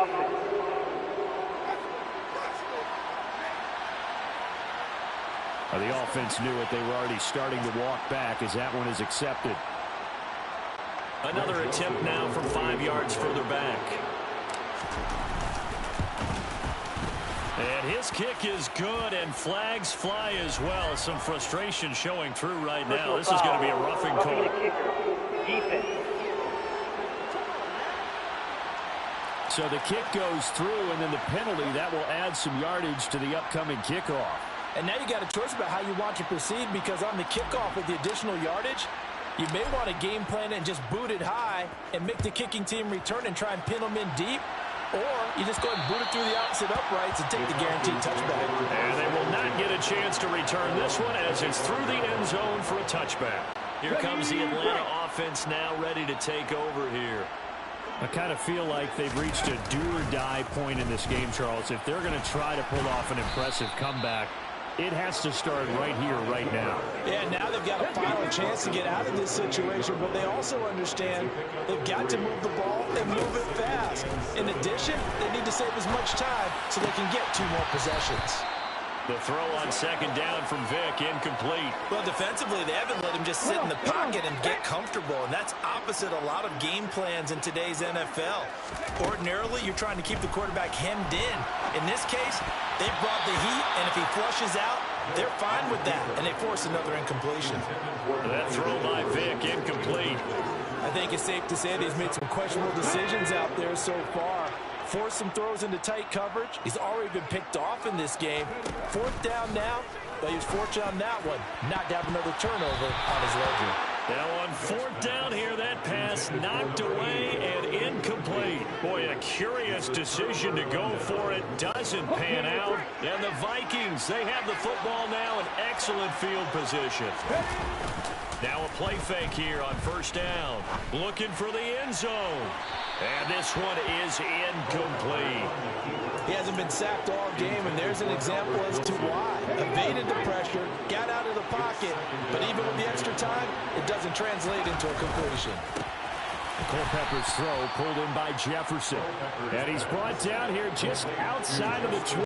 offense. The offense knew it. They were already starting to walk back as that one is accepted. Another attempt now from 5 yards further back. And his kick is good, and flags fly as well. Some frustration showing through right now. This is going to be a roughing call. Defense. So the kick goes through, and then the penalty, that will add some yardage to the upcoming kickoff. And now you got a choice about how you want to proceed, because on the kickoff with the additional yardage, you may want to game plan it and just boot it high and make the kicking team return and try and pin them in deep. Or you just go ahead and boot it through the opposite uprights and take the guaranteed touchback. And they will not get a chance to return this one as it's through the end zone for a touchback. Here comes the Atlanta offense now ready to take over here. I kind of feel like they've reached a do-or-die point in this game, Charles. If they're going to try to pull off an impressive comeback, it has to start right here, right now. Yeah, now they've got a final chance to get out of this situation, but they also understand they've got to move the ball and move it fast. In addition, they need to save as much time so they can get 2 more possessions. The throw on second down from Vick, incomplete. Well, defensively, they haven't let him just sit in the pocket and get comfortable, and that's opposite a lot of game plans in today's NFL. Ordinarily, you're trying to keep the quarterback hemmed in. In this case, they brought the heat, and if he flushes out, they're fine with that, and they force another incompletion. That throw by Vick, incomplete. I think it's safe to say that he's made some questionable decisions out there so far. Forced some throws into tight coverage. He's already been picked off in this game. 4th down now, but he was fortunate on that one. Not to have another turnover on his ledger. Now on 4th down here, that pass knocked away and incomplete. Boy, a curious decision to go for it. Doesn't pan out. And the Vikings, they have the football now in excellent field position. Now a play fake here on 1st down. Looking for the end zone. And this one is incomplete. He hasn't been sacked all game, and there's an example as to why. Evaded the pressure, got out of the pocket, but even with the extra time, it doesn't translate into a completion. Culpepper's throw pulled in by Jefferson. And he's brought down here just outside of the 20.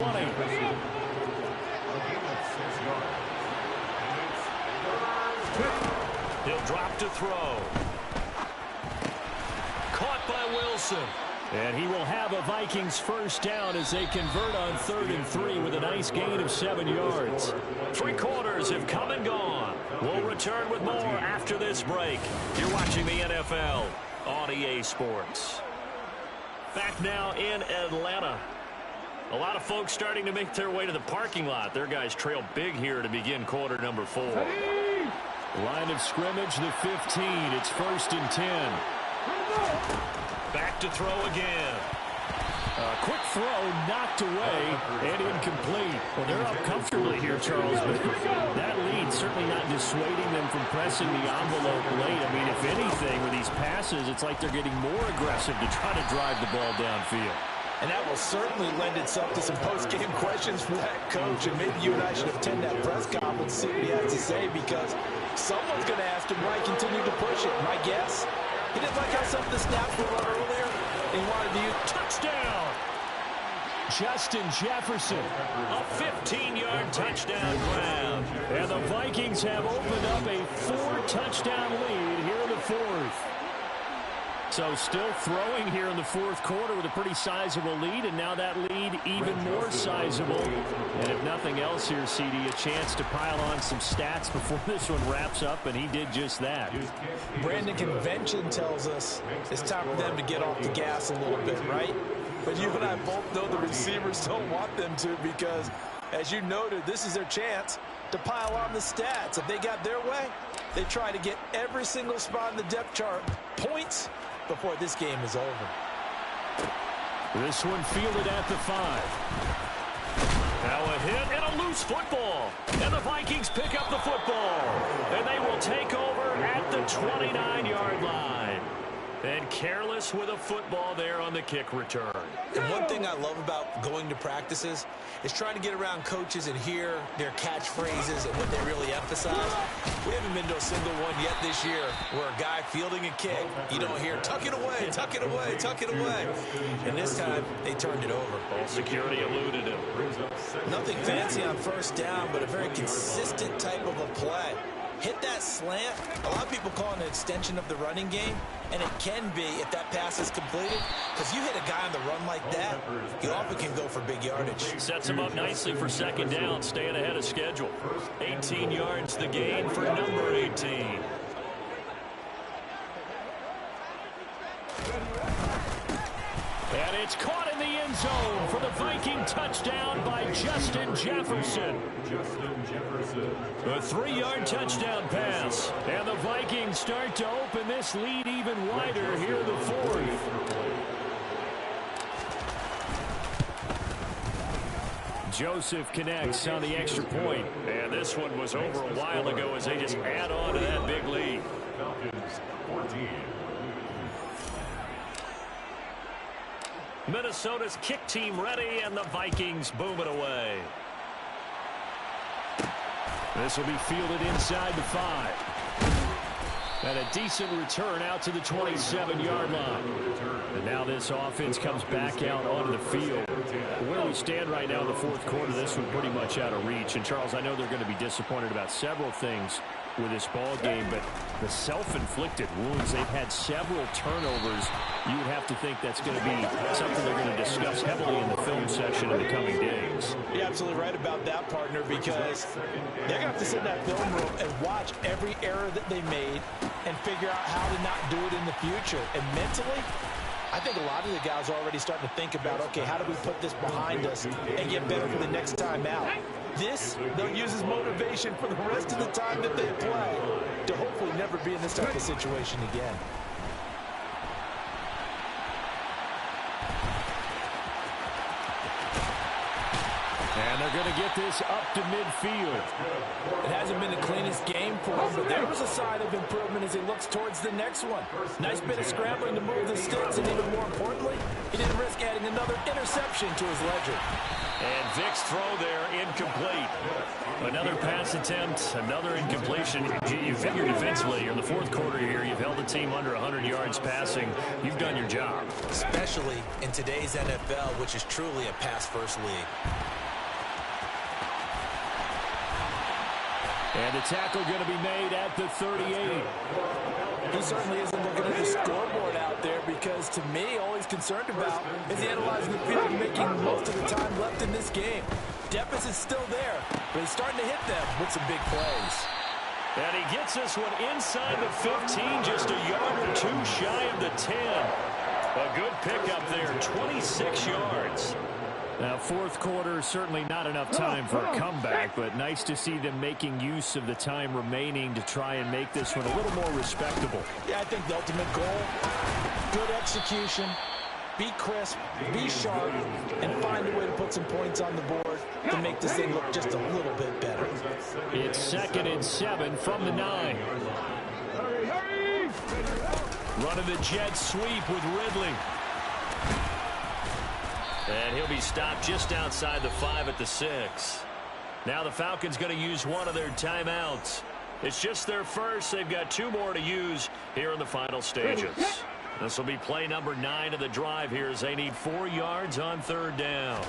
He'll drop to throw. Caught by Wilson. And he will have a Vikings 1st down as they convert on 3rd and 3 with a nice gain of 7 yards. 3 quarters have come and gone. We'll return with more after this break. You're watching the NFL on EA Sports. Back now in Atlanta. A lot of folks starting to make their way to the parking lot. Their guys trail big here to begin quarter number 4. Line of scrimmage, the 15. It's 1st and 10. Back to throw again. Quick throw, knocked away, and incomplete. Well, they're up comfortably here, Charles, but that lead certainly not dissuading them from pressing the envelope late. I mean, if anything, with these passes, it's like they're getting more aggressive to try to drive the ball downfield. And that will certainly lend itself to some post-game questions for that coach. And maybe you and I should attend that press conference and see what he has to say, because someone's going to ask him why he continued to push it. My guess, he didn't like how some of the snaps were run earlier, and he wanted to use touchdown. Justin Jefferson. A 15-yard touchdown grab. And the Vikings have opened up a 4-touchdown lead here in the 4th. So still throwing here in the 4th quarter with a pretty sizable lead, and now that lead even more sizable. And if nothing else here, CD, a chance to pile on some stats before this one wraps up, and he did just that. Brandon, convention tells us it's time for them to get off the gas a little bit, right? But you and I both know the receivers don't want them to, because, as you noted, this is their chance to pile on the stats. If they got their way, they try to get every single spot in the depth chart points before this game is over. This one fielded at the 5. Now a hit and a loose football. And the Vikings pick up the football. And they will take over at the 29-yard line. And careless with a football there on the kick return. And one thing I love about going to practices is trying to get around coaches and hear their catchphrases and what they really emphasize. We haven't been to a single one yet this year where a guy fielding a kick, you don't hear, tuck it away, tuck it away, tuck it away. And this time, they turned it over. Ball security eluded him. Nothing fancy on first down, but a very consistent type of a play. Hit that slant. A lot of people call it an extension of the running game, and it can be if that pass is completed, because you hit a guy on the run like that, you often can go for big yardage. Sets him up nicely for second down, staying ahead of schedule. 18 yards the gain for number 18. And it's caught in the end zone for the Viking touchdown by Justin Jefferson. A 3-yard touchdown pass. And the Vikings start to open this lead even wider here in the fourth. Joseph connects on the extra point. And this one was over a while ago as they just add on to that big lead. Minnesota's kick team ready, and the Vikings boom it away. This will be fielded inside the 5. And a decent return out to the 27-yard line. And now this offense comes back out onto the field. Where we stand right now in the fourth quarter, this one pretty much out of reach. And, Charles, I know they're going to be disappointed about several things with this ball game, but the self-inflicted wounds, they've had several turnovers. You would have to think that's going to be something they're going to discuss heavily in the film session in the coming days. You're absolutely right about that, partner, because they're going to have to sit in that film room and watch every error that they made and figure out how to not do it in the future. And mentally, I think a lot of the guys are already starting to think about, okay, how do we put this behind us and get better for the next time out? This, they'll use as motivation for the rest of the time that they play to hopefully never be in this type of situation again. And they're going to get this up to midfield. It hasn't been the cleanest game for him, but there was a sign of improvement as he looks towards the next one. Nice bit of scrambling to move the sticks, and even more importantly, he didn't risk adding another interception to his ledger. And Vick's throw there incomplete. Another pass attempt, another incompletion. You figure defensively, you're in the fourth quarter here, you've held the team under 100 yards passing. You've done your job. Especially in today's NFL, which is truly a pass-first league. And the tackle going to be made at the 38. He certainly isn't looking at the scoreboard out there because, to me, all he's concerned about is analyzing the field and making most of the time left in this game. Deficit's still there, but he's starting to hit them with some big plays. And he gets this one inside the 15, just a yard or two shy of the 10. A good pickup there, 26 yards. Now, fourth quarter, certainly not enough time for a comeback, but nice to see them making use of the time remaining to try and make this one a little more respectable. Yeah, I think the ultimate goal, good execution, be crisp, be sharp, and find a way to put some points on the board to make this thing look just a little bit better. It's 2nd and 7 from the 9. Running the jet sweep with Ridley. And he'll be stopped just outside the 5 at the 6. Now the Falcons going to use one of their timeouts. It's just their first. They've got 2 more to use here in the final stages. This will be play number 9 of the drive here as they need 4 yards on 3rd down.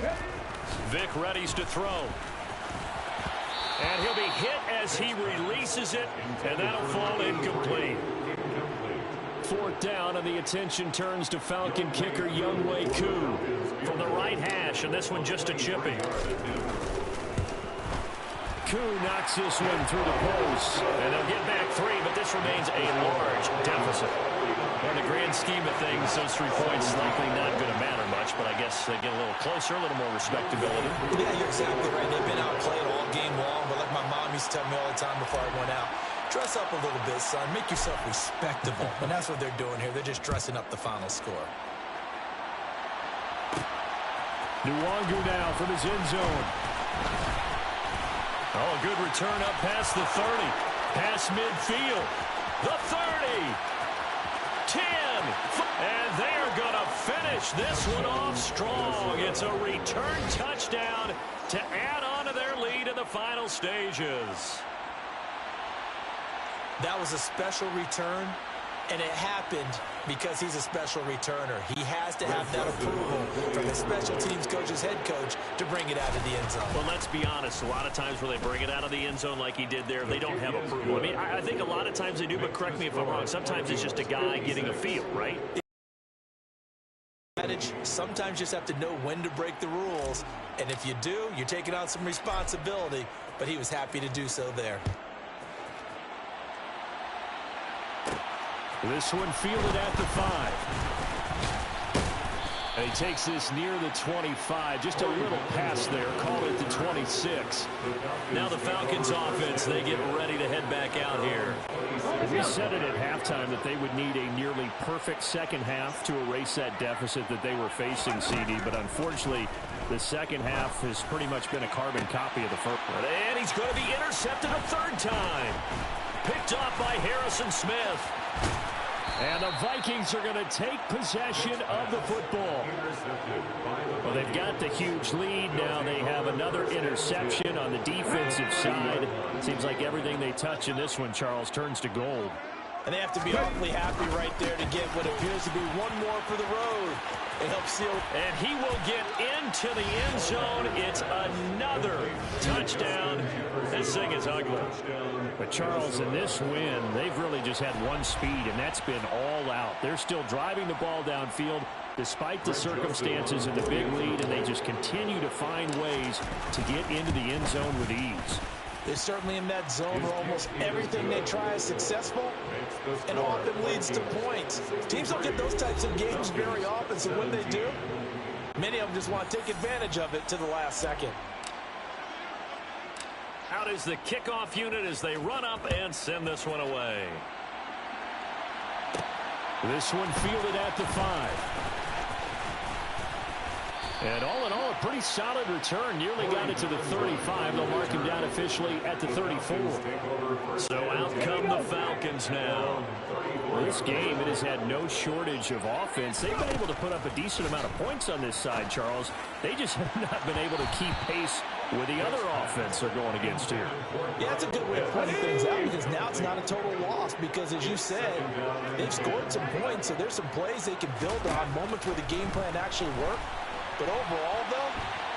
Vick readies to throw. And he'll be hit as he releases it, and that'll fall incomplete. 4th down, and the attention turns to Falcon kicker Younghoe Koo from the right hash, and this one just a chipping. Koo knocks this one through the post. And they'll get back 3, but this remains a large deficit. In the grand scheme of things, those 3 points likely not going to matter much, but I guess they get a little closer, a little more respectability. Yeah, you're exactly right. They've been outplayed all game long, but like my mom used to tell me all the time before I went out, dress up a little bit, son. Make yourself respectable. And that's what they're doing here. They're just dressing up the final score. Nwangu now from his end zone. Oh, a good return up past the 30. Past midfield. The 30. 10. And they are going to finish this one off strong. It's a return touchdown to add on to their lead in the final stages. That was a special return, and it happened because he's a special returner. He has to have that approval from his special teams coach's head coach to bring it out of the end zone. Well, let's be honest. A lot of times when they bring it out of the end zone like he did there, they don't have approval. I mean, I think a lot of times they do, but correct me if I'm wrong. Sometimes it's just a guy getting a feel, right? Sometimes you just have to know when to break the rules, and if you do, you're taking on some responsibility, but he was happy to do so there. This one fielded at the 5. And he takes this near the 25. Just a little pass there. Call it the 26. Now the Falcons offense, they get ready to head back out here. We said it at halftime that they would need a nearly perfect second half to erase that deficit that they were facing, CD. But unfortunately, the second half has pretty much been a carbon copy of the first one. And he's going to be intercepted a third time. Picked off by Harrison Smith. And the Vikings are going to take possession of the football. Well, they've got the huge lead. Now they have another interception on the defensive side. Seems like everything they touch in this one, Charles, turns to gold. And they have to be awfully happy right there to get what appears to be one more for the road. It helps seal. And he will get into the end zone. It's another touchdown. This thing is ugly. But, Charles, in this win, they've really just had one speed, and that's been all out. They're still driving the ball downfield despite the circumstances and the big lead, and they just continue to find ways to get into the end zone with ease. They're certainly in that zone where almost everything they try is successful and often leads to points. Teams don't get those types of games very often, so when they do, many of them just want to take advantage of it to the last second. Out is the kickoff unit as they run up and send this one away. This one fielded at the 5. And all in all, a pretty solid return. Nearly got it to the 35. They'll mark him down officially at the 34. So out come the Falcons now. Well, this game, it has had no shortage of offense. They've been able to put up a decent amount of points on this side, Charles. They just have not been able to keep pace with the other offense they're going against here. Yeah, that's a good way of pointing things out because now it's not a total loss because, as you said, they've scored some points, so there's some plays they can build on, moments where the game plan actually worked. But overall, though,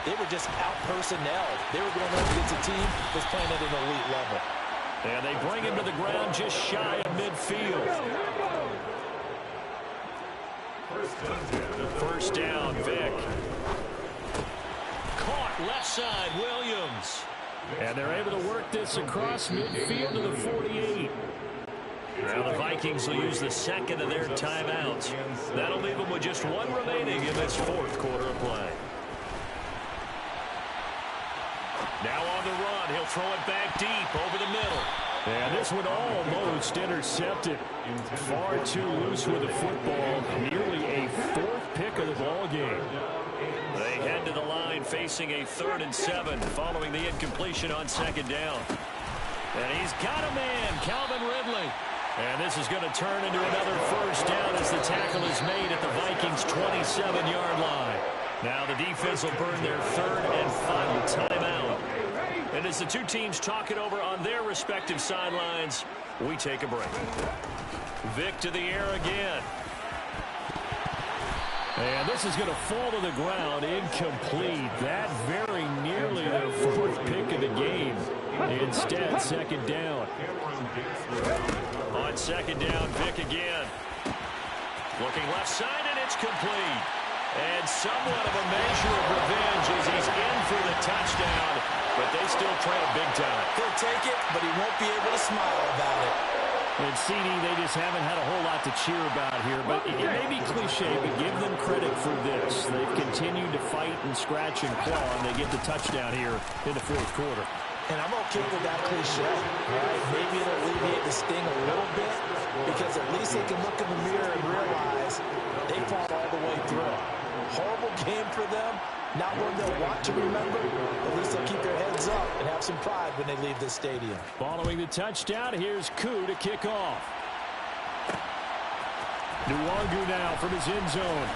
they were just out-personnelled. They were going up against a team that's playing at an elite level. And they bring him to the ground just shy of midfield. First down, Vic. Caught left side, Williams. And they're able to work this across midfield to the 48. Now the Vikings will use the second of their timeouts. That'll leave them with just one remaining in this fourth quarter of play. Now on the run, he'll throw it back deep over the middle. And this one almost intercepted. Far too loose with the football. Nearly a fourth pick of the ball game. They head to the line facing a 3rd and 7 following the incompletion on second down. And he's got a man, Calvin Ridley. And this is going to turn into another first down as the tackle is made at the Vikings' 27-yard line. Now the defense will burn their 3rd and final timeout. And as the two teams talk it over on their respective sidelines, we take a break. Vic to the air again. And this is going to fall to the ground, incomplete. That very nearly the 4th pick of the game. Instead, second down. On second down, Vic again. Looking left side, and it's complete. And somewhat of a measure of revenge as he's in for the touchdown, but they still trail big time. He'll take it, but he won't be able to smile about it. And CD, they just haven't had a whole lot to cheer about here, but it may be cliche, but give them credit for this. They've continued to fight and scratch and claw, and they get the touchdown here in the 4th quarter. And I'm okay with that cliche, right? Maybe it'll alleviate the sting a little bit because at least they can look in the mirror and realize they fought all the way through. Horrible game for them, not one they'll want to remember. At least they'll keep their heads up and have some pride when they leave this stadium. Following the touchdown, here's Koo to kick off. Nwangu now from his end zone.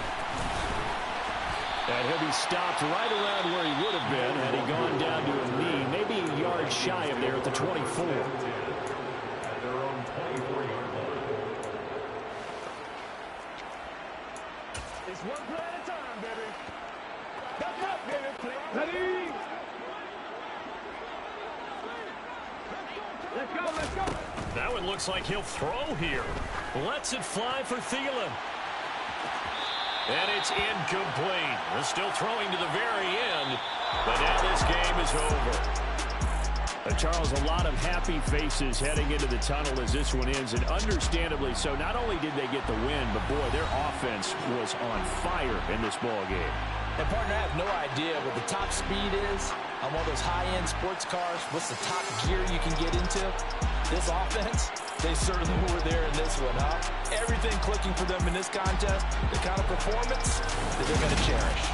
And he'll be stopped right around where he would have been had he gone down to a knee, maybe a yard shy of there at the 24. It's one play at a time, baby. That's up, baby. Ready? Let's go, let's go. That one looks like he'll throw here. Lets it fly for Thielen. And it's incomplete. They're still throwing to the very end. But now this game is over. Charles, a lot of happy faces heading into the tunnel as this one ends, and understandably so. Not only did they get the win, but, boy, their offense was on fire in this ball game. And, partner, I have no idea what the top speed is on one of those high-end sports cars. What's the top gear you can get into? This offense, they certainly were there in this one, huh? Everything clicking for them in this contest, the kind of performance that they're going to cherish.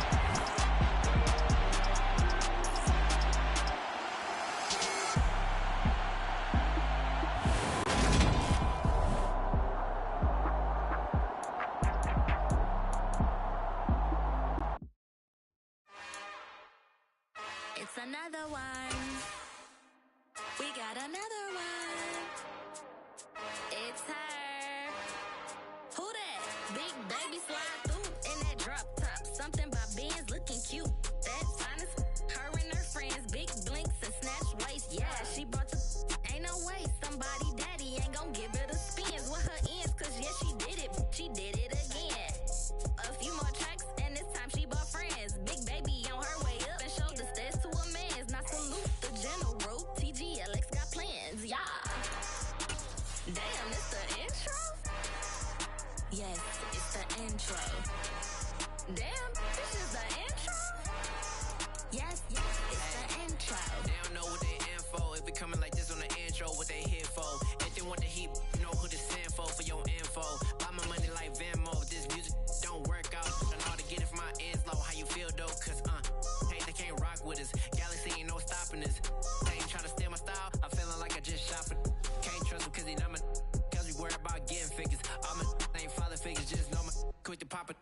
It's another one. We got another one. It's her. Who that? Big baby slide through in that drop top. Something by Benz looking cute. That's honest. Her and her friends, big blinks and snatch waist. Yeah, she brought to. Ain't no way somebody daddy ain't gon' give it a spins with her ends. Cause yeah, she did it. She did it again. A few more tracks and this time she bought friends. Big baby on her way up and showed the stairs to a man's. Now salute the general. TGLX got plans, yeah. Damn, it's the intro? Yes, it's the intro. Damn, this is the intro? Yes, it's the intro. They don't know what they in for. If it coming like this on the intro, what they here for? If they want the heat, you know who to send for your info. Buy my money like Venmo. If this music don't work out, I know how to get it from my ends low. How you feel though? Cause hey, they can't rock with us. Galaxy ain't no stopping us. They ain't trying to steal my style. I'm feeling like I just shop it. Can't trust them cause they not my. Cause we worry about getting figures. All my ain't father figures. Just know my quick to pop it.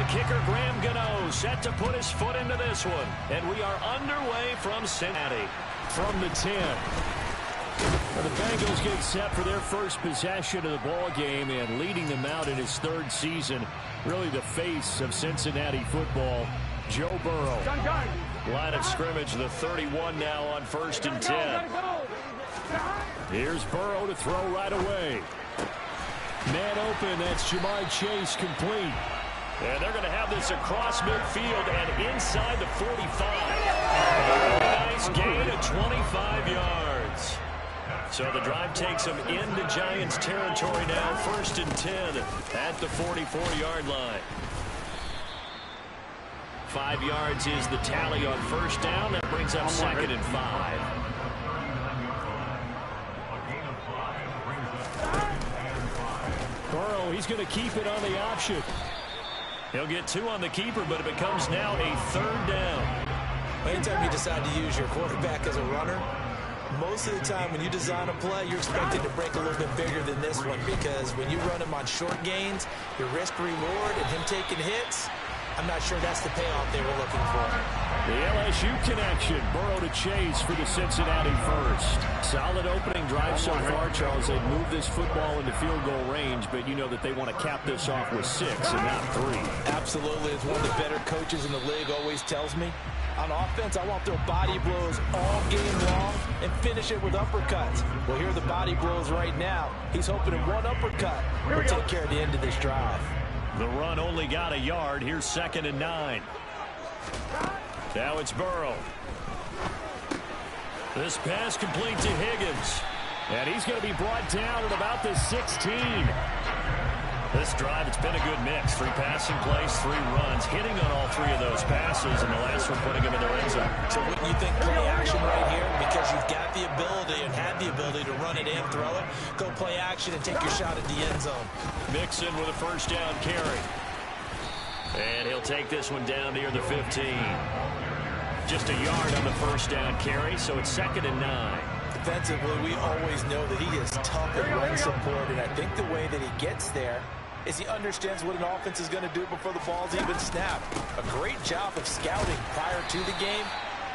Kicker Graham Gano set to put his foot into this one. And we are underway from Cincinnati. From the 10. Well, the Bengals get set for their first possession of the ball game, and leading them out in his third season, really the face of Cincinnati football, Joe Burrow. Line of scrimmage, the 31 now on 1st and 10. Here's Burrow to throw right away. Man open, that's Jamar Chase, complete. And they're going to have this across midfield and inside the 45. Nice gain of 25 yards. So the drive takes them into Giants territory now. 1st and 10 at the 44-yard line. 5 yards is the tally on 1st down. That brings up 2nd and 5. Burrow, he's going to keep it on the option. He'll get 2 on the keeper, but it becomes now a 3rd down. Anytime you decide to use your quarterback as a runner, most of the time when you design a play, you're expected to break a little bit bigger than this one, because when you run him on short gains, your risk-reward and him taking hits, I'm not sure that's the payoff they were looking for. The LSU connection, Burrow to Chase for the Cincinnati first. Solid opening drive so far, Charles. They've moved this football into field goal range, but you know that they want to cap this off with 6 and not 3. Absolutely. As one of the better coaches in the league always tells me, on offense, I want to throw body blows all game long and finish it with uppercuts. Well, here are the body blows right now. He's hoping in one uppercut will take care of the end of this drive. The run only got a yard. Here's 2nd and 9. Now it's Burrow. This pass complete to Higgins. And he's going to be brought down at about the 16. This drive, it's been a good mix. 3 passing plays, 3 runs, hitting on all 3 of those passes, and the last one putting them in their end zone. So wouldn't you think play action right here? Because you've got the ability and had the ability to run it and throw it. Go play action and take your shot at the end zone. Mixon with a first down carry. And he'll take this one down near the 15. Just a yard on the first down carry, so it's 2nd and 9. Defensively, we always know that he is tough at run support, and I think the way that he gets there is he understands what an offense is going to do before the ball's even snapped. A great job of scouting prior to the game,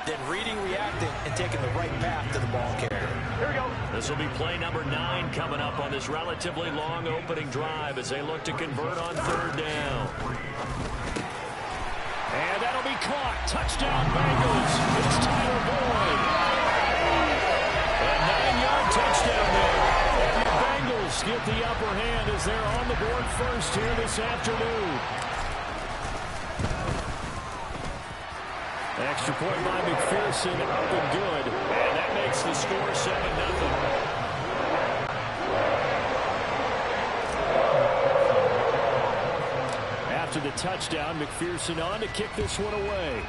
then reading, reacting, and taking the right path to the ball carrier. Here we go. This will be play number 9 coming up on this relatively long opening drive as they look to convert on 3rd down. And that'll be caught. Touchdown Bengals. It's Tyler Boyd. A 9-yard touchdown there. And the Bengals get the upper hand as they're on the board first here this afternoon. Extra point by McPherson, up and good. And that makes the score 7-0. After the touchdown, McPherson on to kick this one away.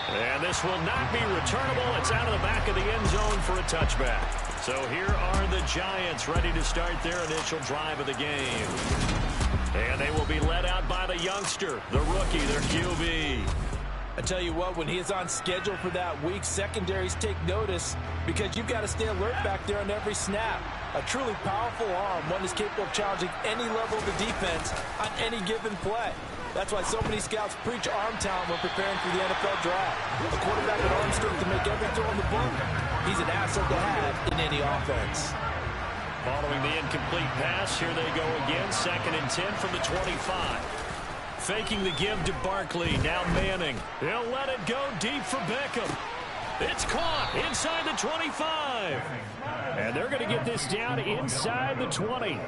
And this will not be returnable. It's out of the back of the end zone for a touchback. So here are the Giants ready to start their initial drive of the game. And they will be led out by the youngster, the rookie, their QB. I tell you what, when he is on schedule for that week, secondaries take notice because you've got to stay alert back there on every snap. A truly powerful arm, one is capable of challenging any level of the defense on any given play. That's why so many scouts preach arm talent when preparing for the NFL draft. A quarterback with arm strength to make every throw in the book, he's an asset to have in any offense. Following the incomplete pass, here they go again, 2nd and 10 from the 25. Faking the give to Barkley, now Manning. He'll let it go deep for Beckham. It's caught inside the 25. And they're going to get this down inside the 20.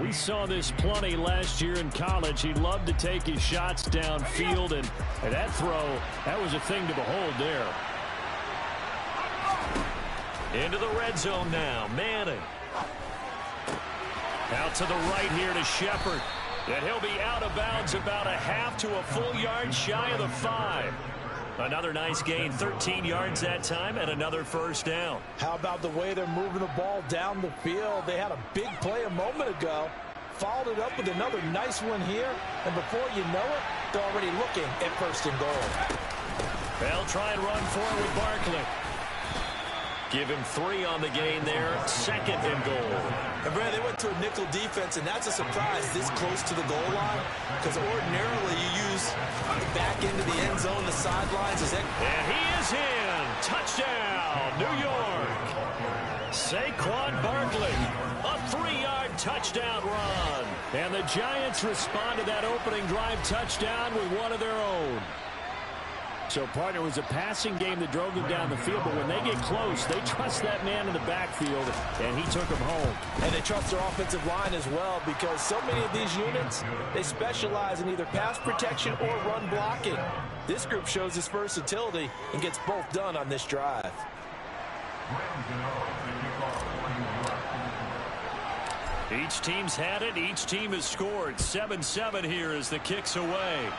We saw this plenty last year in college. He loved to take his shots downfield, and that throw, that was a thing to behold there. Into the red zone now, Manning. Out to the right here to Shepard. And he'll be out of bounds about a half to a full yard shy of the 5. Another nice gain, 13 yards that time, and another first down. How about the way they're moving the ball down the field? They had a big play a moment ago, followed it up with another nice one here, and before you know it, they're already looking at 1st and goal. They'll try and run for it with Barkley. Give him 3 on the gain there, 2nd and goal. And Brad, they went to a nickel defense, and that's a surprise this close to the goal line, because ordinarily you use the back into the end zone, the sidelines. And he is in. Touchdown, New York. Saquon Barkley, a 3-yard touchdown run. And the Giants respond to that opening drive touchdown with one of their own. So, partner, it was a passing game that drove them down the field, but when they get close, they trust that man in the backfield, and he took them home. And they trust their offensive line as well, because so many of these units, they specialize in either pass protection or run blocking. This group shows its versatility and gets both done on this drive. Each team's had it. Each team has scored. 7-7 here as the kick's away.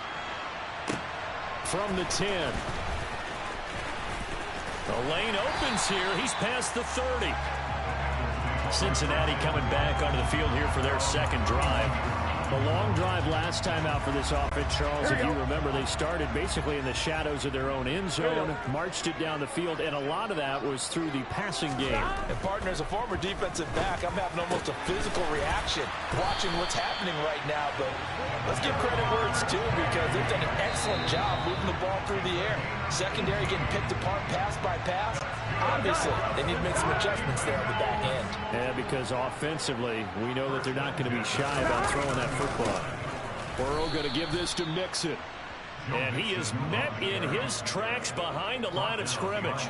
From the 10. The lane opens here. He's past the 30. Cincinnati coming back onto the field here for their 2nd drive. The long drive last time out for this offense, Charles, if you remember, they started basically in the shadows of their own end zone, marched it down the field, and a lot of that was through the passing game. And partner, as a former defensive back, I'm having almost a physical reaction watching what's happening right now. But let's give credit where it's due, because they've done an excellent job moving the ball through the air. Secondary getting picked apart pass by pass. Obviously, they need to make some adjustments there on the back end. Yeah, because offensively, we know that they're not going to be shy about throwing that football. Burrow going to give this to Mixon. And he is met in his tracks behind the line of scrimmage.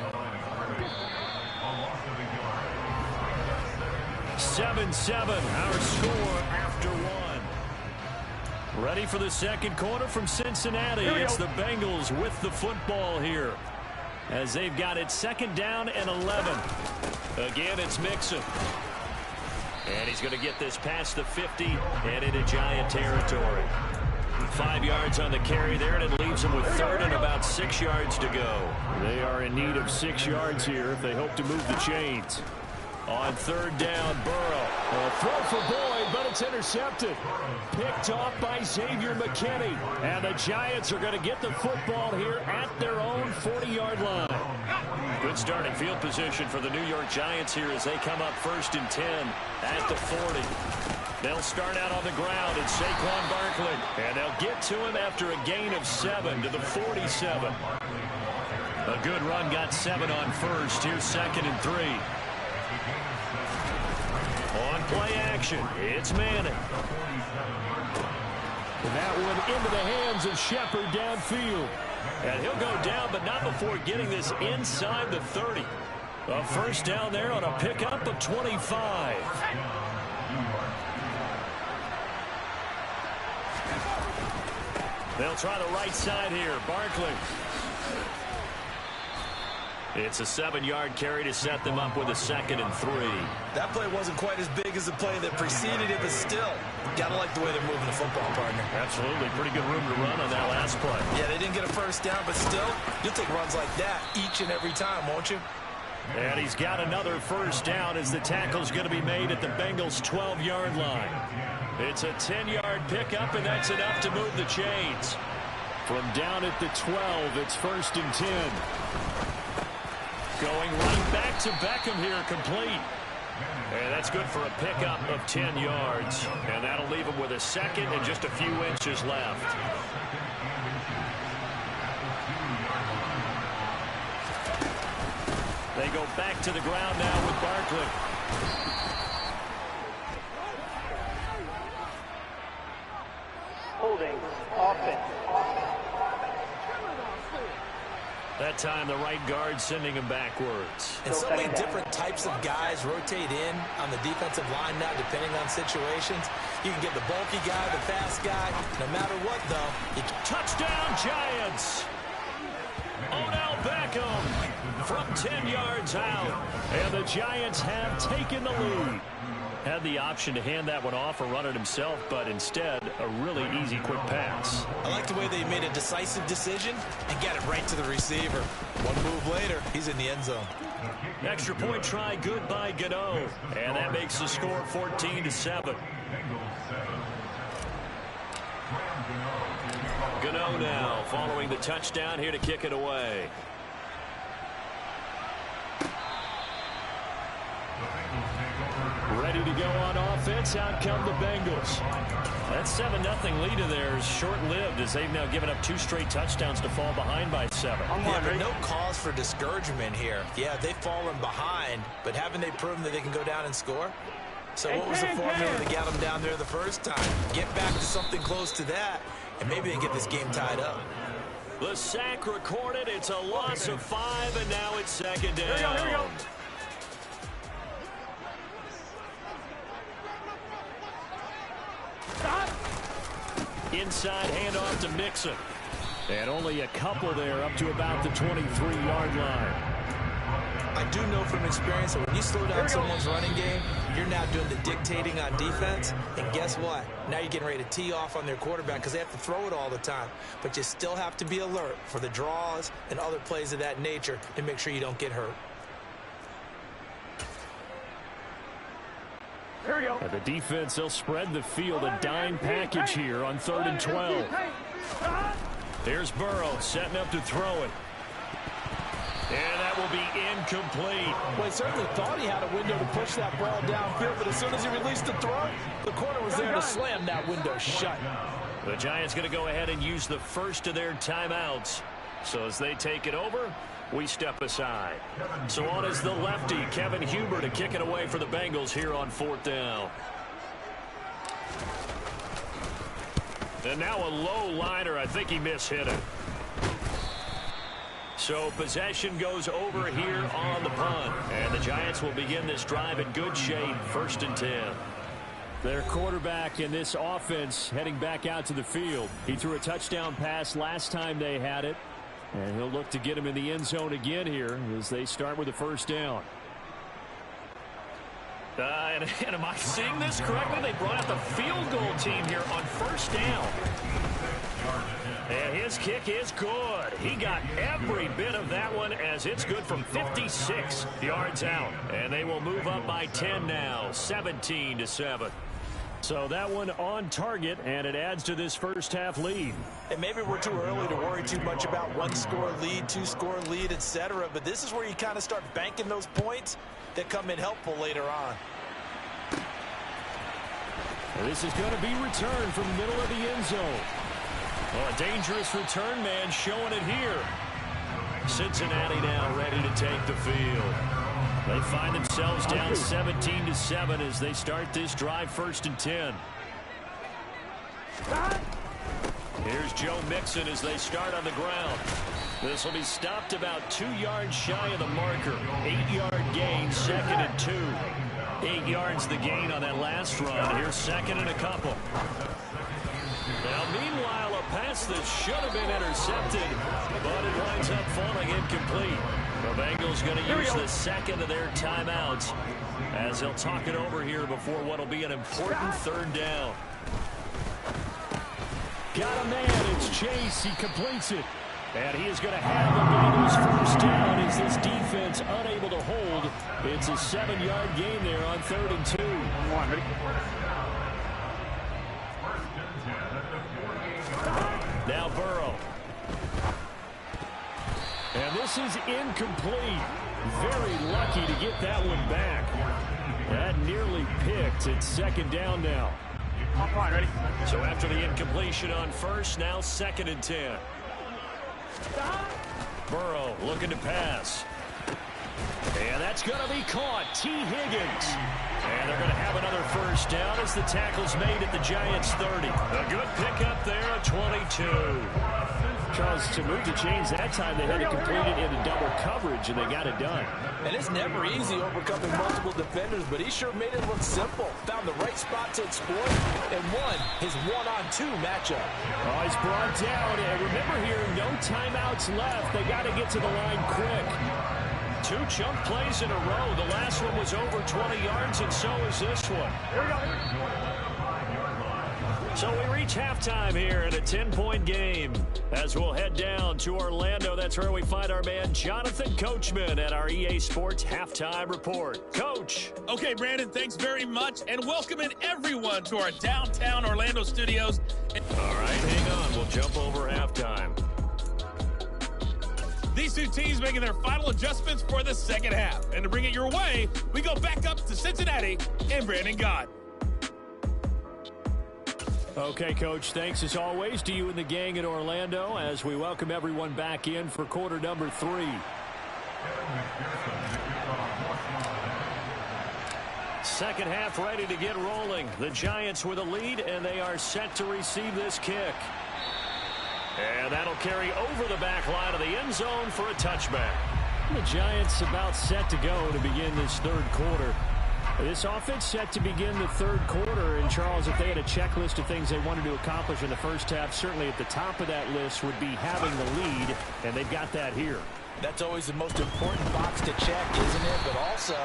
7-7, our score after 1. Ready for the 2nd quarter from Cincinnati. It's the Bengals with the football here, as they've got it 2nd down and 11. Again, it's Mixon. And he's going to get this past the 50 and into Giant territory. 5 yards on the carry there, and it leaves them with third and about 6 yards to go. They are in need of 6 yards here if they hope to move the chains. On third down, Burrow. A throw for Boyd, but it's intercepted. Picked off by Xavier McKinney. And the Giants are going to get the football here at their own 40-yard line. Good starting field position for the New York Giants here as they come up 1st and 10 at the 40. They'll start out on the ground. It's Saquon Barkley. And they'll get to him after a gain of 7 to the 47. A good run, got 7 on first. Here's 2nd and 3. On play action, it's Manning. And that one into the hands of Shepard downfield. And he'll go down, but not before getting this inside the 30. A first down there on a pickup of 25. They'll try the right side here. Barkley. It's a 7-yard carry to set them up with a 2nd and 3. That play wasn't quite as big as the play that preceded it, but still, gotta like the way they're moving the football, partner. Absolutely. Pretty good room to run on that last play. Yeah, they didn't get a first down, but still, you'll take runs like that each and every time, won't you? And he's got another first down as the tackle's going to be made at the Bengals' 12-yard line. It's a 10-yard pickup, and that's enough to move the chains. From down at the 12, it's 1st and 10. Going right back to Beckham here, complete. And that's good for a pickup of 10 yards. And that'll leave him with a 2nd and just a few inches left. They go back to the ground now with Barkley. Holding offense. That time the right guard sending him backwards. And so many different types of guys rotate in on the defensive line now, depending on situations. You can get the bulky guy, the fast guy. No matter what, though. Touchdown, Giants! Odell Beckham from 10 yards out. And the Giants have taken the lead. Had the option to hand that one off or run it himself, but instead, a really easy, quick pass. I like the way they made a decisive decision and got it right to the receiver. One move later, he's in the end zone. Extra point try, good by Gano. And that makes the score 14-7. Gano now following the touchdown here to kick it away. Ready to go on offense. Out come the Bengals. That 7-0 lead of theirs short-lived as they've now given up 2 straight touchdowns to fall behind by 7. Yeah, but no cause for discouragement here. Yeah, they've fallen behind, but haven't they proven that they can go down and score? So what was the formula to get them down there the first time? Get back to something close to that, and maybe they get this game tied up. The sack recorded. It's a loss of 5, and now it's 2nd down. Here we go. Inside handoff to Mixon. And only a couple there up to about the 23-yard line. I do know from experience that when you slow down someone's running game, you're now doing the dictating on defense. And guess what? Now you're getting ready to tee off on their quarterback because they have to throw it all the time. But you still have to be alert for the draws and other plays of that nature to make sure you don't get hurt. Here we go. And the defense, they'll spread the field, a dime package here on 3rd and 12. Here's Burrow setting up to throw it. And that will be incomplete. Well, he certainly thought he had a window to push that ball downfield, but as soon as he released the throw, the corner was there to slam that window shut. The Giants going to go ahead and use the first of their timeouts. So as they take it over, we step aside. So on is the lefty, Kevin Huber, to kick it away for the Bengals here on 4th down. And now a low liner. I think he mishit it. So possession goes over here on the punt. And the Giants will begin this drive in good shape, 1st and 10. Their quarterback in this offense heading back out to the field. He threw a touchdown pass last time they had it. And he'll look to get him in the end zone again here as they start with the 1st down. And am I seeing this correctly? They brought out the field goal team here on first down. And his kick is good. He got every bit of that one as it's good from 56 yards out. And they will move up by 10 now, 17-7. So that one on target, and it adds to this first half lead. And maybe we're too early to worry too much about one-score lead, two-score lead, etc. But this is where you kind of start banking those points that come in helpful later on. This is going to be returned from the middle of the end zone. Well, a dangerous return man showing it here. Cincinnati now ready to take the field. They find themselves down 17-7 as they start this drive 1st and 10. Here's Joe Mixon as they start on the ground. This will be stopped about 2 yards shy of the marker. 8-yard gain, 2nd and 2. 8 yards the gain on that last run. Here's 2nd and a couple. Now, meanwhile, a pass that should have been intercepted, but it winds up falling incomplete. The Bengals going to use the second of their timeouts as they'll talk it over here before what will be an important 3rd down. Got a man. It's Chase. He completes it. And he is going to have the Bengals first down as this defense unable to hold. It's a 7-yard gain there on 3rd and 2. Now Burrow. And this is incomplete. Very lucky to get that one back. That nearly picked. It's 2nd down now. Ready? So after the incompletion on 1st, now 2nd and 10. Burrow looking to pass. And that's going to be caught. T. Higgins. And they're going to have another first down as the tackle's made at the Giants' 30. A good pickup there at 22. Charles, to move the chains that time, they had to complete it into double coverage, and they got it done. And it's never easy overcoming multiple defenders, but he sure made it look simple. Found the right spot to exploit and won his one-on-2 matchup. Oh, he's brought down. And remember here, no timeouts left. They got to get to the line quick. 2 chunk plays in a row. The last one was over 20 yards, and so is this one. Here we go. So we reach halftime here in a 10-point game as we'll head down to Orlando. That's where we find our man Jonathan Coachman at our EA Sports Halftime Report. Coach. Okay, Brandon, thanks very much, and welcoming everyone to our downtown Orlando studios. All right, hang on. We'll jump over halftime. These two teams making their final adjustments for the second half. And to bring it your way, we go back up to Cincinnati and Brandon Gott. Okay, Coach, thanks as always to you and the gang in Orlando as we welcome everyone back in for quarter number 3. Second half ready to get rolling. The Giants with a lead, and they are set to receive this kick. And that'll carry over the back line of the end zone for a touchback. The Giants about set to go to begin this 3rd quarter. This offense set to begin the 3rd quarter, and Charles, if they had a checklist of things they wanted to accomplish in the first half, certainly at the top of that list would be having the lead, and they've got that here. That's always the most important box to check, isn't it? But also,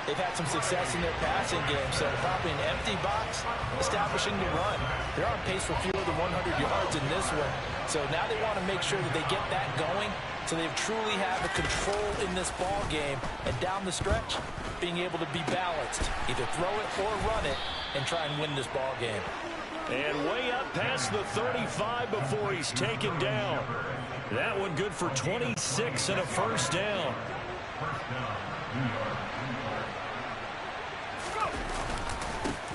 they've had some success in their passing game, so probably an empty box, establishing the run. They're on pace for fewer than 100 yards in this one, so now they want to make sure that they get that going so they truly have the control in this ball game, and down the stretch, being able to be balanced, either throw it or run it, and try and win this ball game. And way up past the 35 before he's taken down. That one good for 26 and a first down.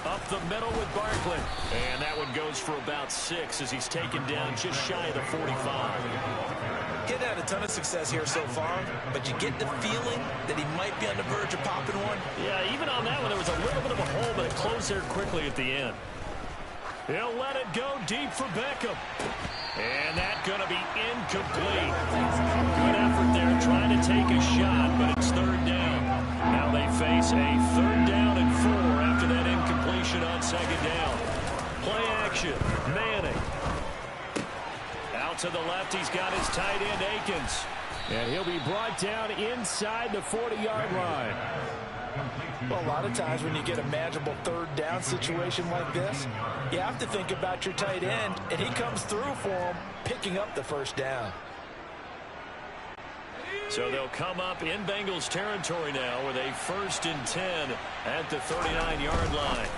Up the middle with Barkley. And that one goes for about 6 as he's taken down just shy of the 45. He's had a ton of success here so far, but you get the feeling that he might be on the verge of popping one. Yeah, even on that one, there was a little bit of a hole, but it closed there quickly at the end. He'll let it go deep for Beckham. And that's going to be incomplete. Good effort there trying to take a shot, but it's 3rd down. Now they face a 3rd down and 4 after that incompletion on 2nd down. Play action. Manning. Out to the left, he's got his tight end, Akins. And he'll be brought down inside the 40-yard line. Well, a lot of times when you get a manageable third down situation like this, you have to think about your tight end, and he comes through for him, picking up the first down. So they'll come up in Bengals territory now with a 1st and 10 at the 39-yard line.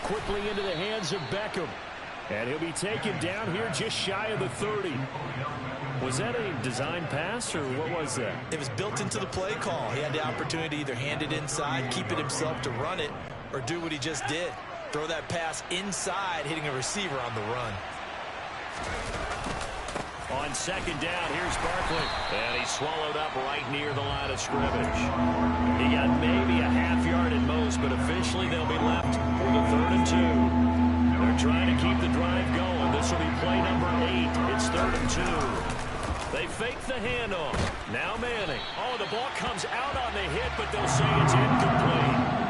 Quickly into the hands of Beckham. And he'll be taken down here just shy of the 30. Was that a design pass, or what was that? It was built into the play call. He had the opportunity to either hand it inside, keep it himself to run it, or do what he just did. Throw that pass inside, hitting a receiver on the run. On 2nd down, here's Barkley. And he's swallowed up right near the line of scrimmage. He got maybe a half yard at most, but officially they'll be left with a 3rd and 2. They're trying to keep the drive going. This will be play number 8. It's 3rd and 2. They fake the handoff. Now Manning. Oh, the ball comes out on the hit, but they'll say it's incomplete.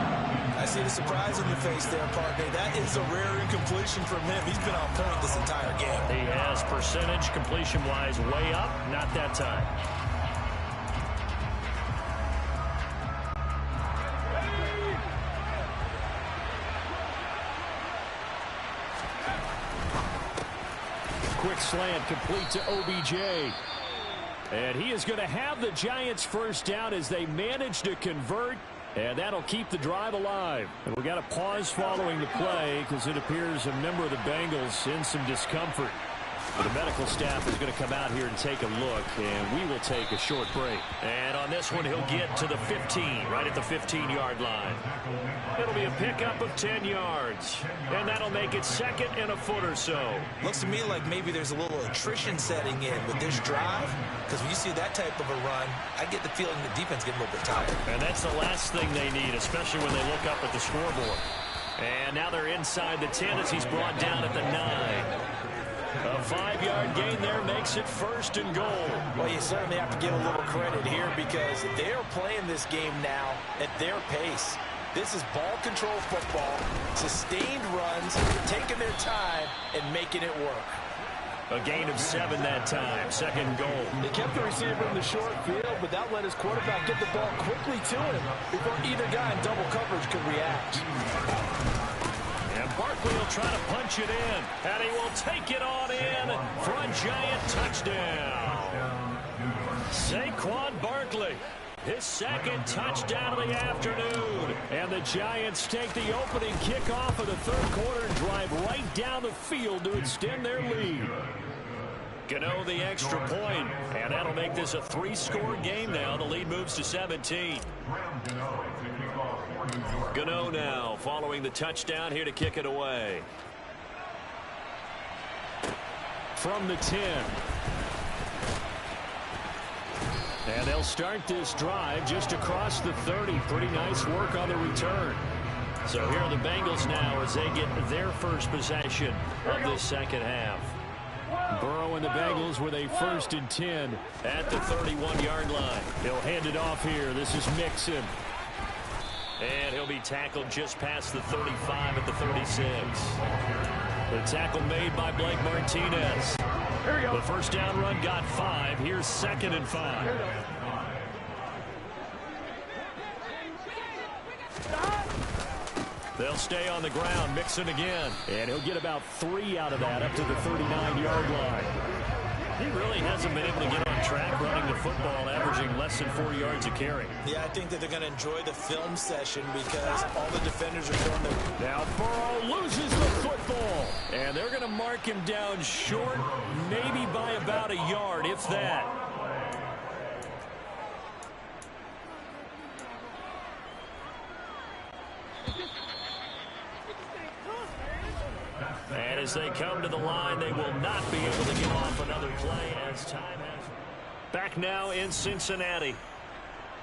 I see the surprise on your face there, partner. That is a rare incompletion from him. He's been on point this entire game. He has percentage completion-wise way up. Not that time. Quick slant complete to OBJ. And he is going to have the Giants first down as they manage to convert. And that'll keep the drive alive. And we got a pause following the play because it appears a member of the Bengals in some discomfort. But the medical staff is going to come out here and take a look, and we will take a short break. And on this one, he'll get to the 15, right at the 15-yard line. It'll be a pickup of 10 yards, and that'll make it 2nd and a foot or so. Looks to me like maybe there's a little attrition setting in with this drive, because when you see that type of a run, I get the feeling the defense getting a little bit tired. And that's the last thing they need, especially when they look up at the scoreboard. And now they're inside the 10 as he's brought down at the 9. A 5-yard gain there makes it 1st and goal. Well, you certainly have to give a little credit here because they're playing this game now at their pace. This is ball control football, sustained runs, taking their time, and making it work. A gain of 7 that time, 2nd goal. They kept the receiver in the short field, but that let his quarterback get the ball quickly to him before either guy in double coverage could react. And Barkley will try to punch it in, and he will take it on in for a Giant touchdown. Saquon Barkley, his 2nd touchdown of the afternoon. And the Giants take the opening kickoff of the 3rd quarter and drive right down the field to extend their lead. Gano the extra point, and that'll make this a 3-score game now. The lead moves to 17. Gano now following the touchdown here to kick it away. From the 10. And they'll start this drive just across the 30. Pretty nice work on the return. So here are the Bengals now as they get their first possession of this 2nd half. Burrow and the Bengals with a 1st and 10 at the 31-yard line. He'll hand it off here. This is Mixon. And he'll be tackled just past the 35 at the 36. The tackle made by Blake Martinez. The first down run got 5. Here's 2nd and 5. They'll stay on the ground. Mixon again. And he'll get about 3 out of that up to the 39-yard line. He really hasn't been able to get on track running the football, averaging less than 4 yards a carry. Yeah, I think that they're going to enjoy the film session because all the defenders are throwing their... Now Burrow loses the football. And they're going to mark him down short, maybe by about a yard, if that. And as they come to the line, they will not be able to get off another play as time has. Back now in Cincinnati.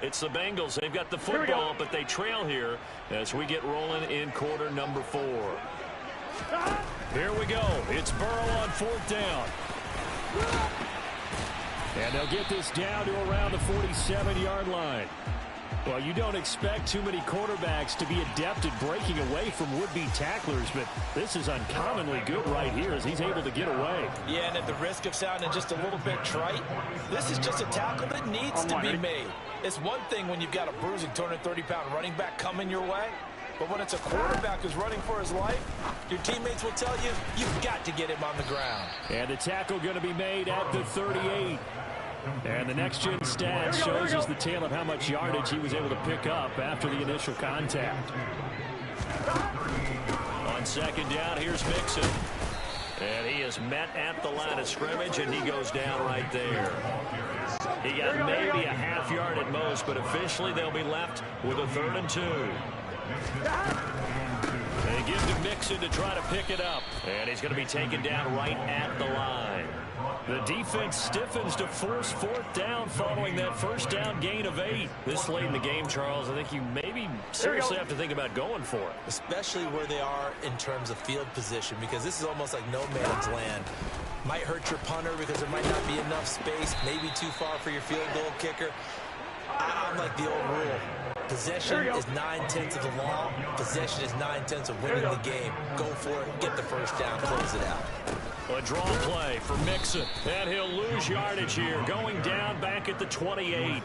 It's the Bengals. They've got the football, but they trail here as we get rolling in quarter number 4. Here we go. It's Burrow on 4th down. And they'll get this down to around the 47-yard line. Well, you don't expect too many quarterbacks to be adept at breaking away from would-be tacklers, but this is uncommonly good right here as he's able to get away. Yeah, and at the risk of sounding just a little bit trite, this is just a tackle that needs to be made. It's one thing when you've got a bruising 230-pound running back coming your way, but when it's a quarterback who's running for his life, your teammates will tell you, you've got to get him on the ground. And the tackle going to be made at the 38. And the next-gen stat shows us the tale of how much yardage he was able to pick up after the initial contact. On second down, here's Mixon. And he is met at the line of scrimmage, and he goes down right there. He got maybe a half yard at most, but officially they'll be left with a 3rd and 2. They give to Mixon to try to pick it up. And he's going to be taken down right at the line. The defense stiffens to force 4th down following that first down gain of 8. This late in the game, Charles, I think you maybe seriously have to think about going for it. Especially where they are in terms of field position, because this is almost like no man's land. Might hurt your punter because there might not be enough space, maybe too far for your field goal kicker. I'm like the old rule. Possession is 9/10 of the law. Possession is 9/10 of winning the game. Go for it. Get the first down. Close it out. A draw play for Mixon. And he'll lose yardage here. Going down back at the 28.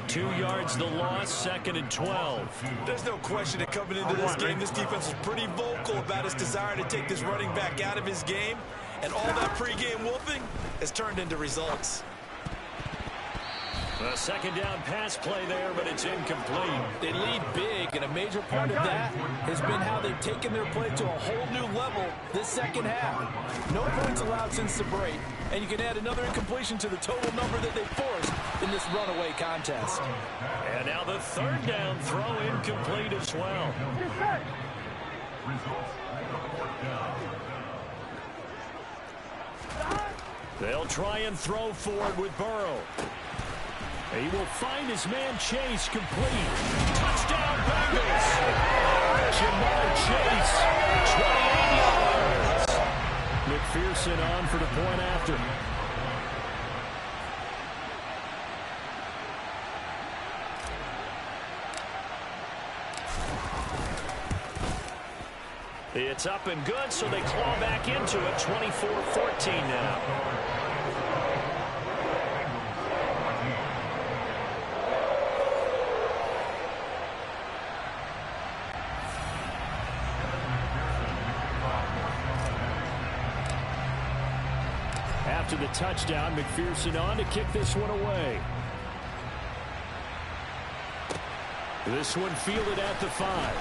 2 yards the loss, 2nd and 12. There's no question that coming into this game, this defense was pretty vocal about its desire to take this running back out of his game. And all that pregame whooping has turned into results. A 2nd down pass play there, but it's incomplete. They lead big, and a major part of that has been how they've taken their play to a whole new level this second half. No points allowed since the break, and you can add another incompletion to the total number that they forced in this runaway contest. And now the 3rd down throw incomplete as well. They'll try and throw forward with Burrow. He will find his man Chase complete. Touchdown Bengals. Jamar Chase, 28 yards. McPherson on for the point after. It's up and good, so they claw back into it, 24-14 now. After the touchdown, McPherson on to kick this one away. This one fielded at the 5.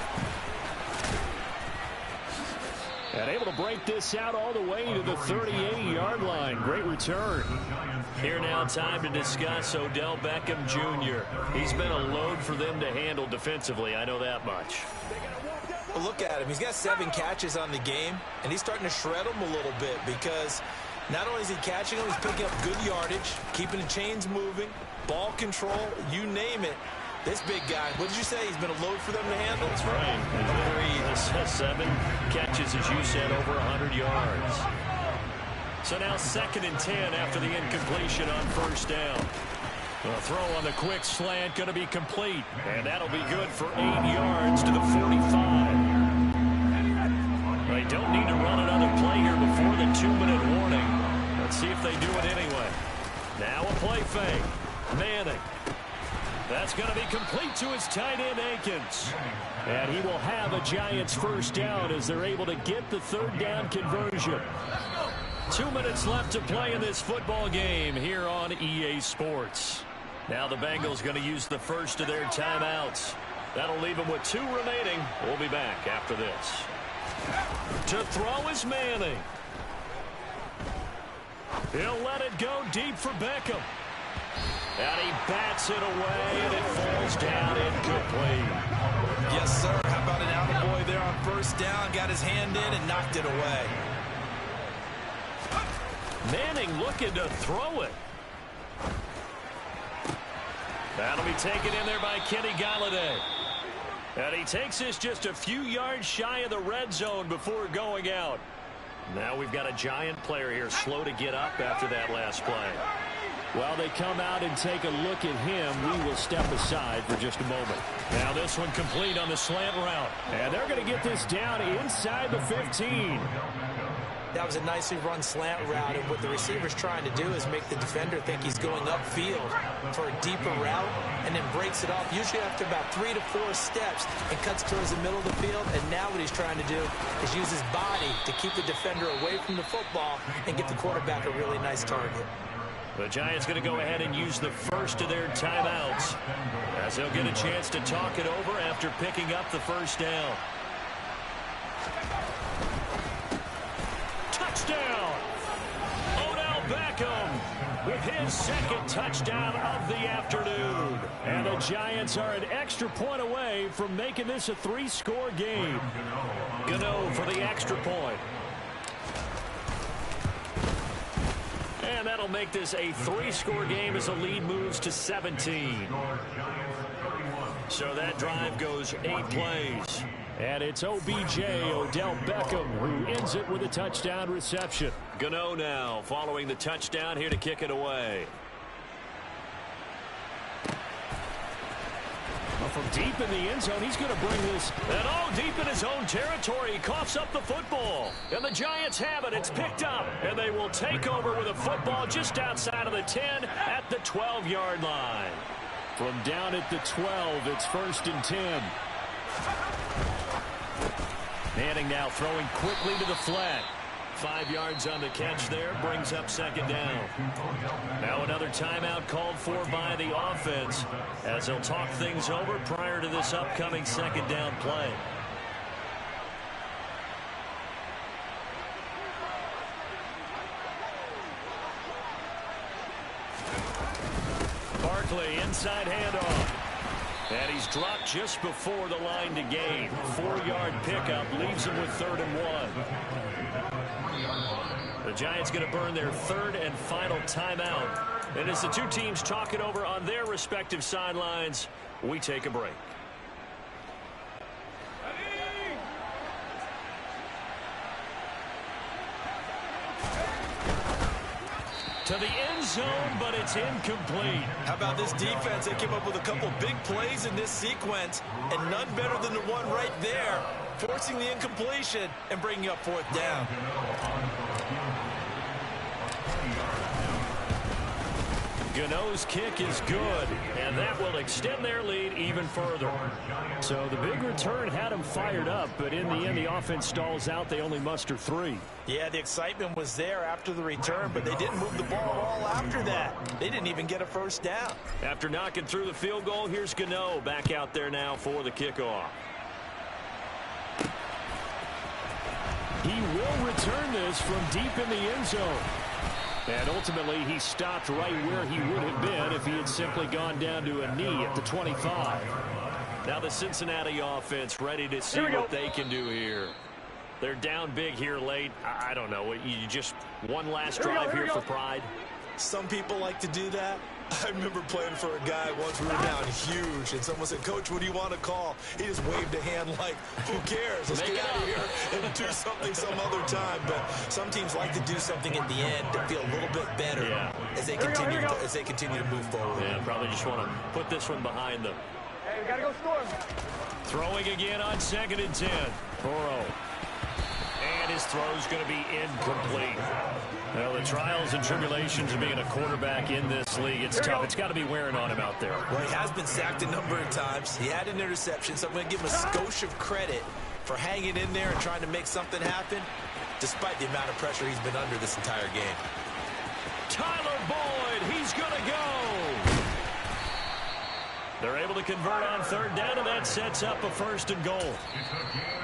And able to break this out all the way to the 38-yard line. Great return. Here now, time to discuss Odell Beckham Jr. He's been a load for them to handle defensively. I know that much. Well, look at him. He's got 7 catches on the game, and he's starting to shred them a little bit because not only is he catching them, he's picking up good yardage, keeping the chains moving, ball control, you name it. This big guy, what did you say? He's been a load for them to handle? That's right. He's 7 catches, as you said, over 100 yards. So now 2nd and 10 after the incompletion on 1st down. The throw on the quick slant going to be complete. And that'll be good for 8 yards to the 45. They don't need to run another play here before the 2-minute warning. Let's see if they do it anyway. Now a play fake. Manning. That's going to be complete to his tight end, Akins. And he will have a Giants first down as they're able to get the 3rd down conversion. 2 minutes left to play in this football game here on EA Sports. Now the Bengals going to use the first of their timeouts. That'll leave them with 2 remaining. We'll be back after this. To throw is Manning. He'll let it go deep for Beckham. And he bats it away, and it falls down incomplete. Yes, sir. How about an attaboy there on 1st down? Got his hand in and knocked it away. Manning looking to throw it. That'll be taken in there by Kenny Golladay. And he takes this just a few yards shy of the red zone before going out. Now we've got a Giant player here slow to get up after that last play. While they come out and take a look at him, we will step aside for just a moment. Now this one complete on the slant route. And they're going to get this down inside the 15. That was a nicely run slant route, and what the receiver's trying to do is make the defender think he's going upfield for a deeper route, and then breaks it off, usually after about 3 to 4 steps, and cuts towards the middle of the field. And now what he's trying to do is use his body to keep the defender away from the football and get the quarterback a really nice target. The Giants going to go ahead and use the first of their timeouts as they'll get a chance to talk it over after picking up the first down. Touchdown! Odell Beckham with his second touchdown of the afternoon. And the Giants are an extra point away from making this a 3-score game. Gano for the extra point. And that'll make this a 3-score game as the lead moves to 17. So that drive goes 8 plays. And it's OBJ, Odell Beckham, who ends it with a touchdown reception. Gano now following the touchdown here to kick it away. From deep in the end zone, he's going to bring this. And all deep in his own territory, he coughs up the football. And the Giants have it. It's picked up. And they will take over with a football just outside of the 10 at the 12-yard line. From down at the 12, it's 1st and 10. Manning now throwing quickly to the flat. 5 yards on the catch there, brings up 2nd down. Now another timeout called for by the offense as they'll talk things over prior to this upcoming 2nd down play. Barkley inside handoff. And he's dropped just before the line to gain. 4-yard pickup leaves him with 3rd and 1. The Giants going to burn their 3rd and final timeout. And as the two teams talk it over on their respective sidelines, we take a break. To the end zone, but it's incomplete. How about this defense? They came up with a couple big plays in this sequence, and none better than the one right there, forcing the incompletion and bringing up 4th down. Gano's kick is good, and that will extend their lead even further. So the big return had them fired up, but in the end, the offense stalls out. They only muster 3. Yeah, the excitement was there after the return, but they didn't move the ball at all after that. They didn't even get a 1st down. After knocking through the field goal, here's Gano back out there now for the kickoff. He will return this from deep in the end zone. And ultimately, he stopped right where he would have been if he had simply gone down to a knee at the 25. Now the Cincinnati offense ready to see what they can do here. They're down big here late. I don't know. You just one last drive here for pride. Some people like to do that. I remember playing for a guy once. We were down huge, and someone said, "Coach, what do you want to call?" He just waved a hand like, "Who cares? Let's get out of here and do something some other time." But some teams like to do something at the end to feel a little bit better as they continue to move forward. Yeah, probably just want to put this one behind them. Hey, we got to go score. Throwing again on 2nd and 10. Burrow. And his throw's going to be incomplete. Well, the trials and tribulations of being a quarterback in this league, it's tough. It's got to be wearing on him out there. Well, he has been sacked a number of times. He had an interception, so I'm going to give him a skosh of credit for hanging in there and trying to make something happen, despite the amount of pressure he's been under this entire game. Tyler Boyd, he's going to go. They're able to convert on 3rd down, and that sets up a 1st and goal.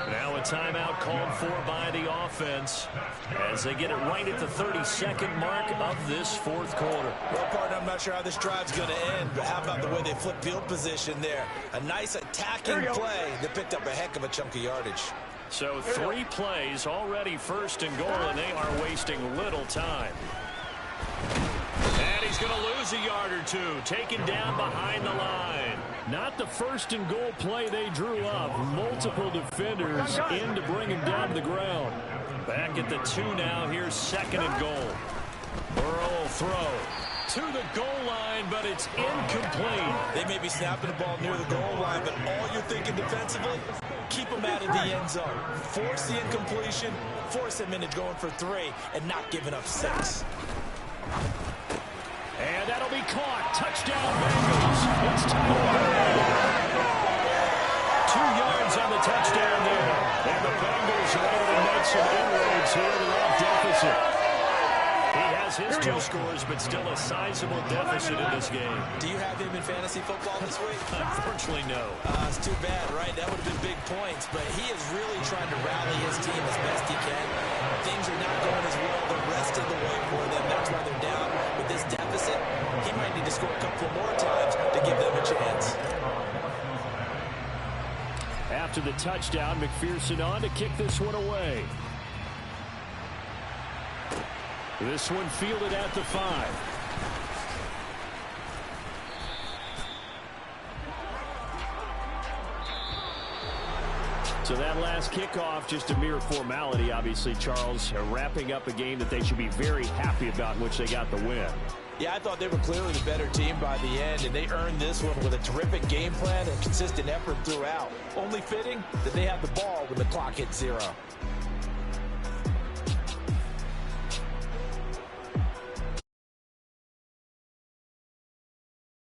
Now a timeout called for by the offense as they get it right at the 32nd mark of this 4th quarter. Well, partner, I'm not sure how this drive's going to end, but how about the way they flip field position there? A nice attacking play that picked up a heck of a chunk of yardage. So 3 plays already 1st and goal, and they are wasting little time. And he's going to lose a yard or 2, taken down behind the line. Not the 1st and goal play they drew up. Multiple defenders in to bring him down to the ground. Back at the 2 now. Here's 2nd and goal. Burrow will throw. to the goal line, but it's incomplete. They may be snapping the ball near the goal line, but all you're thinking defensively, keep them out of the end zone. Force the incompletion, force them into going for 3, and not giving up 6. And that'll be caught. Touchdown, Bengals. It's tied up. 2 yards on the touchdown there. And the Bengals are able to make some inroads here to that deficit. He has his 2 scores, but still a sizable deficit in this game. Do you have him in fantasy football this week? Unfortunately, no. It's too bad, right? That would have been big points, but he is really trying to rally his team as best he can. Things are not going as well the rest of the way for them. That's why they're down with this deficit. He might need to score a couple more times to give them a chance. After the touchdown, McPherson on to kick this one away. This one fielded at the 5. So that last kickoff, just a mere formality, obviously, Charles, wrapping up a game that they should be very happy about, in which they got the win. Yeah, I thought they were clearly the better team by the end, and they earned this one with a terrific game plan and consistent effort throughout. Only fitting that they had the ball when the clock hit 0.